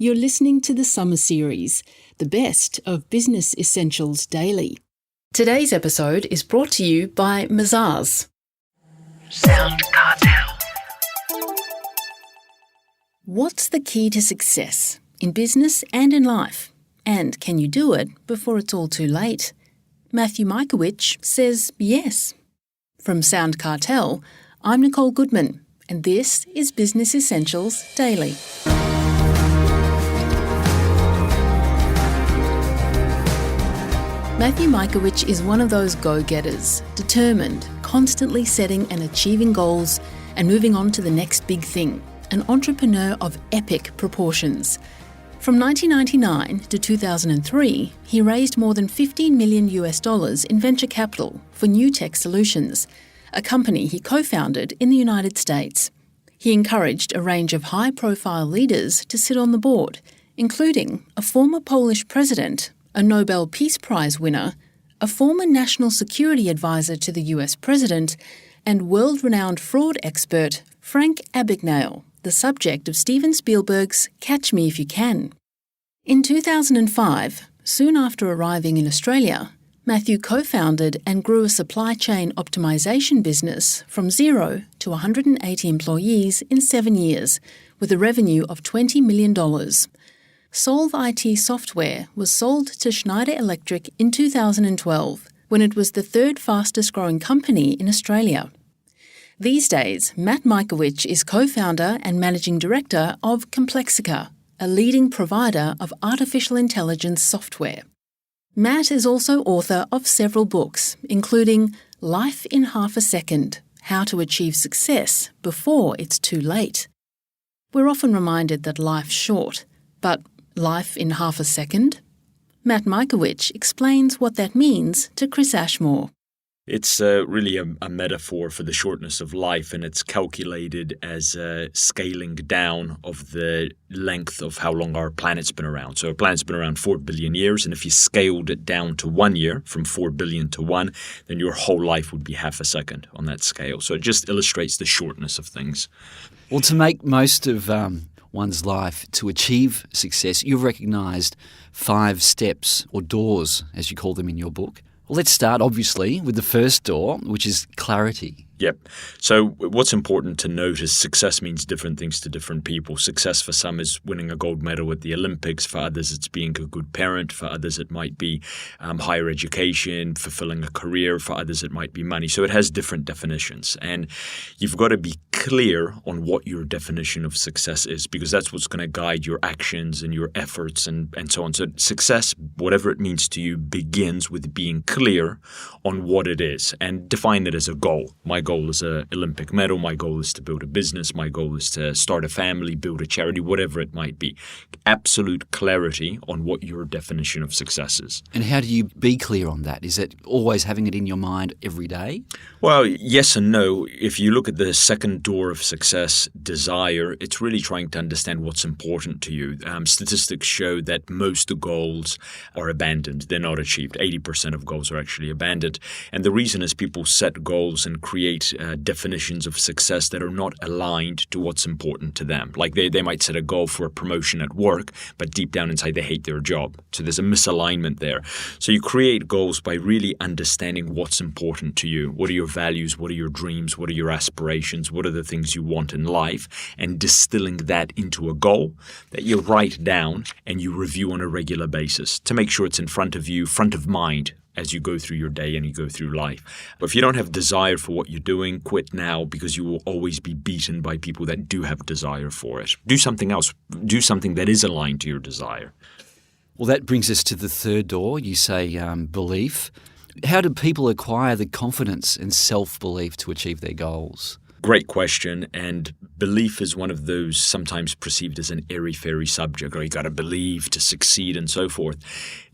You're listening to the Summer Series, the best of Business Essentials Daily. Today's episode is brought to you by Mazars. SoundCartel. What's the key to success in business and in life? And can you do it before it's all too late? Matthew Michalewicz says yes. From SoundCartel, I'm Nicole Goodman, and this is Business Essentials Daily. Matthew Michalewicz is one of those go-getters, determined, constantly setting and achieving goals and moving on to the next big thing, an entrepreneur of epic proportions. From 1999 to 2003, he raised more than $15 million in venture capital for New Tech Solutions, a company he co-founded in the United States. He encouraged a range of high-profile leaders to sit on the board, including a former Polish president, a Nobel Peace Prize winner, a former national security advisor to the US president, and world-renowned fraud expert Frank Abagnale, the subject of Steven Spielberg's Catch Me If You Can. In 2005, soon after arriving in Australia, Matthew co-founded and grew a supply chain optimization business from 0 to 180 employees in 7 years, with a revenue of $20 million. Solve IT software was sold to Schneider Electric in 2012, when it was the third fastest growing company in Australia. These days, Matt Michalewicz is co-founder and managing director of Complexica, a leading provider of artificial intelligence software. Matt is also author of several books, including Life in Half a Second: How to Achieve Success Before It's Too Late. We're often reminded that life's short, but life in half a second? Matt Michalewicz explains what that means to Chris Ashmore. It's really a metaphor for the shortness of life, and it's calculated as scaling down of the length of how long our planet's been around. So our planet's been around 4 billion years, and if you scaled it down to 1 year, from 4 billion to 1, then your whole life would be half a second on that scale. So it just illustrates the shortness of things. Well, to make most of one's life, to achieve success, you've recognised 5 steps, or doors, as you call them in your book. Well, let's start, obviously, with the first door, which is clarity. Yep. So what's important to note is success means different things to different people. Success for some is winning a gold medal at the Olympics. For others, it's being a good parent. For others, it might be higher education, fulfilling a career. For others, it might be money. So it has different definitions. And you've got to be clear on what your definition of success is, because that's what's going to guide your actions and your efforts and so on. So success, whatever it means to you, begins with being clear on what it is and define it as a goal. My goal is an Olympic medal. My goal is to build a business. My goal is to start a family, build a charity, whatever it might be. Absolute clarity on what your definition of success is. And how do you be clear on that? Is it always having it in your mind every day? Well, yes and no. If you look at the second door of success, desire, it's really trying to understand what's important to you. Statistics show that most goals are abandoned. They're not achieved. 80% of goals are actually abandoned. And the reason is people set goals and create definitions of success that are not aligned to what's important to them. Like they might set a goal for a promotion at work, but deep down inside they hate their job. So there's a misalignment there. So you create goals by really understanding what's important to you. What are your values? What are your dreams? What are your aspirations? What are the things you want in life? And distilling that into a goal that you write down and you review on a regular basis to make sure it's in front of you, front of mind, as you go through your day and you go through life. But if you don't have desire for what you're doing, quit now, because you will always be beaten by people that do have desire for it. Do something else. Do something that is aligned to your desire. Well, that brings us to the third door. You say belief. How do people acquire the confidence and self-belief to achieve their goals? Great question, and belief is one of those sometimes perceived as an airy-fairy subject, or you got to believe to succeed and so forth.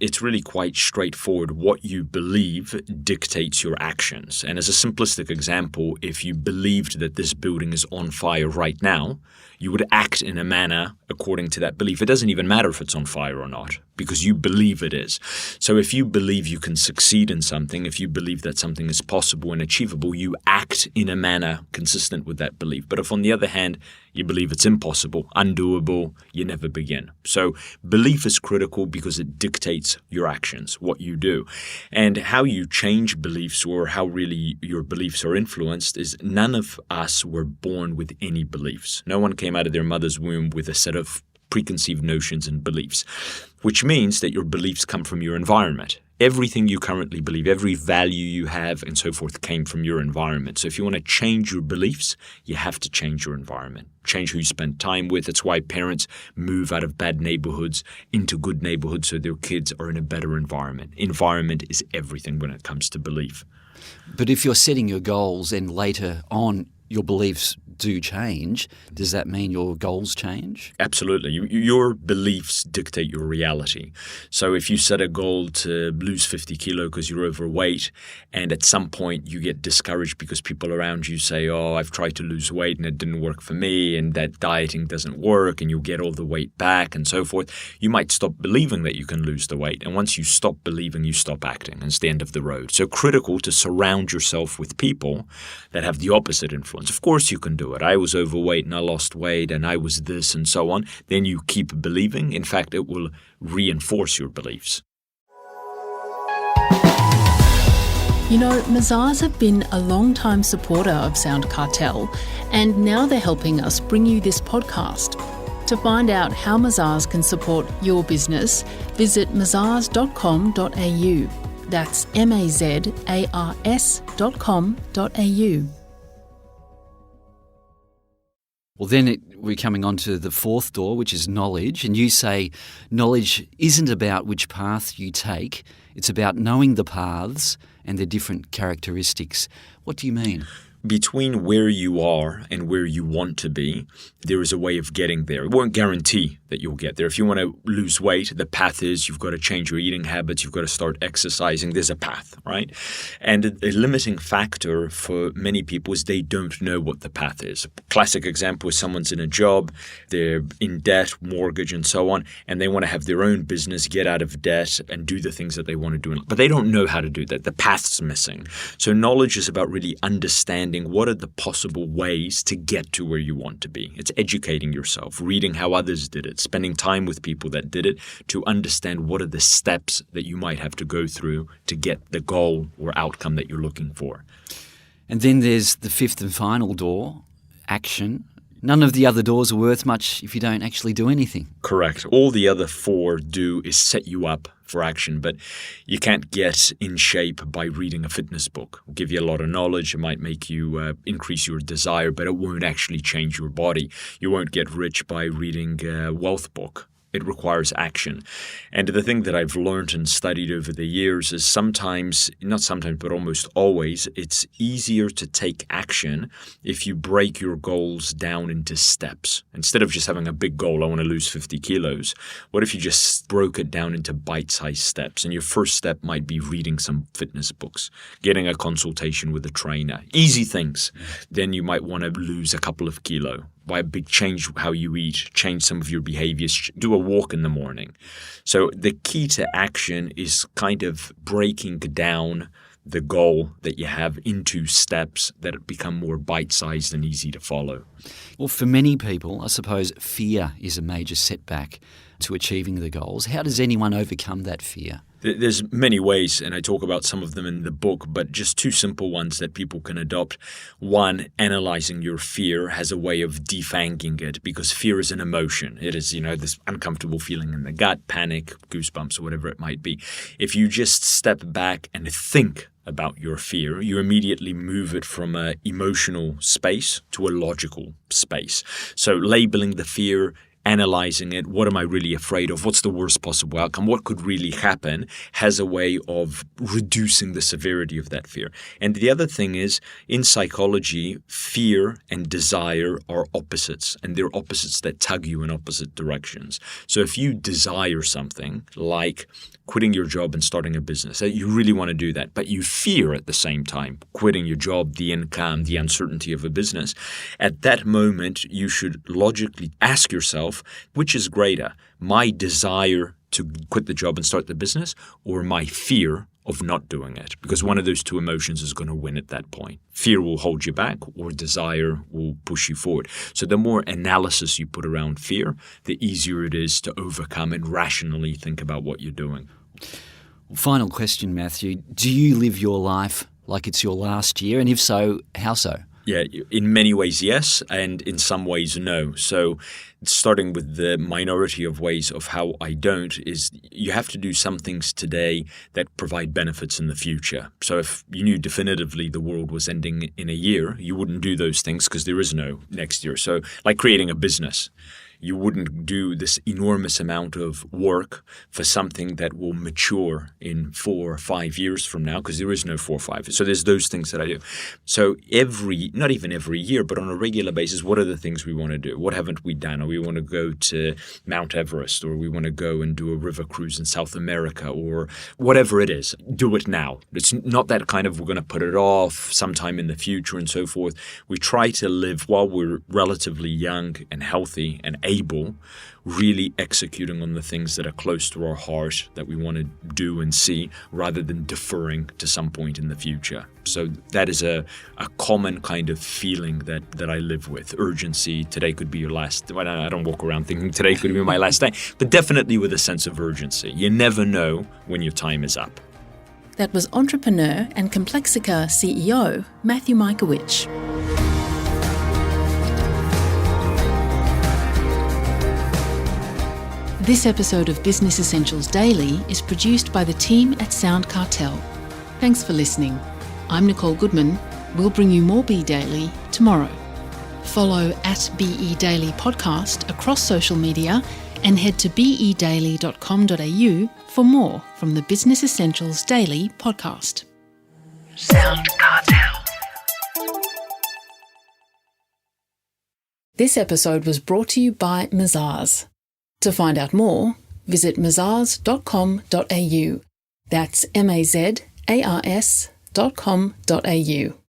It's really quite straightforward. What you believe dictates your actions. And as a simplistic example, if you believed that this building is on fire right now, you would act in a manner according to that belief. It doesn't even matter if it's on fire or not, because you believe it is. So if you believe you can succeed in something, if you believe that something is possible and achievable, you act in a manner consistent with that belief. But if, on the other hand, you believe it's impossible, undoable, you never begin. So belief is critical because it dictates your actions, what you do. And how you change beliefs, or how really your beliefs are influenced, is none of us were born with any beliefs. No one came out of their mother's womb with a set of preconceived notions and beliefs, which means that your beliefs come from your environment. Everything you currently believe, every value you have and so forth came from your environment. So if you want to change your beliefs, you have to change your environment. Change who you spend time with. That's why parents move out of bad neighborhoods into good neighborhoods so their kids are in a better environment. Environment is everything when it comes to belief. But if you're setting your goals and later on your beliefs do change, does that mean your goals change? Absolutely. Your beliefs dictate your reality. So if you set a goal to lose 50 kilo because you're overweight, and at some point you get discouraged because people around you say, oh, I've tried to lose weight and it didn't work for me, and that dieting doesn't work, and you'll get all the weight back and so forth, you might stop believing that you can lose the weight. And once you stop believing, you stop acting, and it's the end of the road. So critical to surround yourself with people that have the opposite influence. Of course you can do it. I was overweight and I lost weight and I was this and so on. Then you keep believing. In fact, it will reinforce your beliefs. You know, Mazars have been a long-time supporter of SoundCartel, and now they're helping us bring you this podcast. To find out how Mazars can support your business, visit mazars.com.au. That's mazars.com.au. Well, then we're coming on to the fourth door, which is knowledge. And you say knowledge isn't about which path you take. It's about knowing the paths and their different characteristics. What do you mean? Between where you are and where you want to be, there is a way of getting there. It won't guarantee that you'll get there. If you want to lose weight, the path is you've got to change your eating habits, you've got to start exercising. There's a path, right? And a limiting factor for many people is they don't know what the path is. A classic example is someone's in a job, they're in debt, mortgage, and so on, and they want to have their own business, get out of debt, and do the things that they want to do. But they don't know how to do that. The path's missing. So knowledge is about really understanding what are the possible ways to get to where you want to be. It's educating yourself, reading how others did it, spending time with people that did it to understand what are the steps that you might have to go through to get the goal or outcome that you're looking for. And then there's the fifth and final door, action. None of the other doors are worth much if you don't actually do anything. Correct. All the other four do is set you up for action, but you can't get in shape by reading a fitness book. It'll give you a lot of knowledge. It might make you increase your desire, but it won't actually change your body. You won't get rich by reading a wealth book. It requires action. And the thing that I've learned and studied over the years is not sometimes, but almost always, it's easier to take action if you break your goals down into steps. Instead of just having a big goal, I want to lose 50 kilos, what if you just broke it down into bite-sized steps? And your first step might be reading some fitness books, getting a consultation with a trainer, easy things. Then you might want to lose a couple of kilos. By a big change how you eat, change some of your behaviors, do a walk in the morning. So the key to action is kind of breaking down the goal that you have into steps that become more bite-sized and easy to follow. Well, for many people, I suppose fear is a major setback to achieving the goals. How does anyone overcome that fear? There's many ways, and I talk about some of them in the book, but just two simple ones that people can adopt. One, analyzing your fear has a way of defanging it, because fear is an emotion. It is, this uncomfortable feeling in the gut, panic, goosebumps, or whatever it might be. If you just step back and think about your fear, you immediately move it from an emotional space to a logical space. So labeling the fear, analyzing it, what am I really afraid of? What's the worst possible outcome? What could really happen? Has a way of reducing the severity of that fear. And the other thing is, in psychology, fear and desire are opposites, and they're opposites that tug you in opposite directions. So if you desire something like quitting your job and starting a business, you really want to do that, but you fear at the same time quitting your job, the income, the uncertainty of a business, at that moment you should logically ask yourself, which is greater, my desire to quit the job and start the business, or my fear of not doing it, because one of those two emotions is going to win at that point. Fear will hold you back, or desire will push you forward. So the more analysis you put around fear, the easier it is to overcome and rationally think about what you're doing. Final question, Matthew. Do you live your life like it's your last year? And if so, how so? Yeah, in many ways, yes, and in some ways, no. So starting with the minority of ways of how I don't is you have to do some things today that provide benefits in the future. So if you knew definitively the world was ending in a year, you wouldn't do those things because there is no next year. So like creating a business. You wouldn't do this enormous amount of work for something that will mature in 4 or 5 years from now, because there is no 4 or 5. So there's those things that I do. So not even every year, but on a regular basis, what are the things we want to do? What haven't we done? Or we want to go to Mount Everest, or we want to go and do a river cruise in South America, or whatever it is. Do it now. It's not that kind of we're going to put it off sometime in the future and so forth. We try to live while we're relatively young and healthy and able, really executing on the things that are close to our heart that we want to do and see, rather than deferring to some point in the future. So that is a common kind of feeling that I live with. Urgency. Today could be your last. I don't walk around thinking today could be my last day, but definitely with a sense of urgency. You never know when your time is up. That was entrepreneur and Complexica CEO Matthew Michalewicz. This episode of Business Essentials Daily is produced by the team at SoundCartel. Thanks for listening. I'm Nicole Goodman. We'll bring you more Be Daily tomorrow. Follow @BE Daily Podcast across social media and head to bedaily.com.au for more from the Business Essentials Daily podcast. SoundCartel. This episode was brought to you by Mazars. To find out more, visit mazars.com.au. That's mazars.com.au.